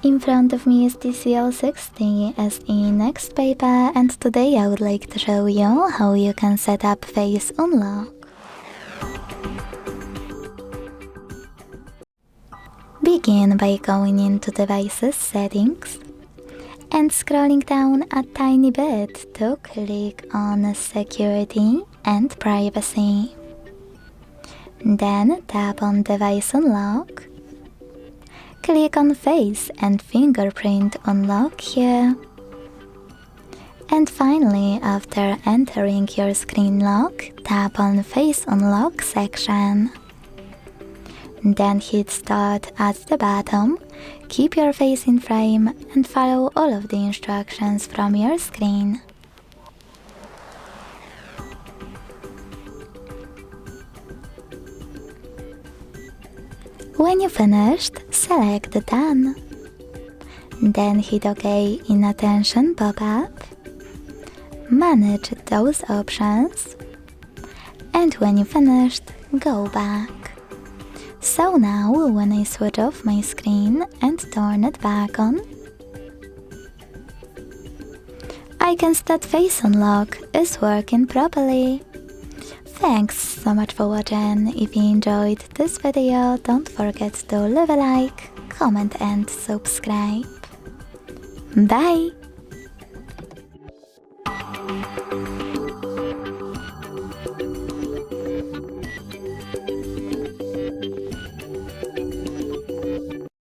In front of me is TCL 60 SE NXTpaper, and today I would like to show you how you can set up face unlock. Begin by going into Devices Settings and scrolling down a tiny bit to click on Security and Privacy. Then tap on Device Unlock. Click on Face and Fingerprint Unlock here. And finally, after entering your screen lock, tap on Face Unlock section. Then hit Start at the bottom, keep your face in frame and follow all of the instructions from your screen. When you finished, select Done. Then hit OK in Attention pop-up. Manage those options. And when you finished, go back. So now, when I switch off my screen and turn it back on, I can see that Face Unlock is working properly. Thanks so much for watching. If you enjoyed this video, don't forget to leave a like, comment and subscribe. Bye!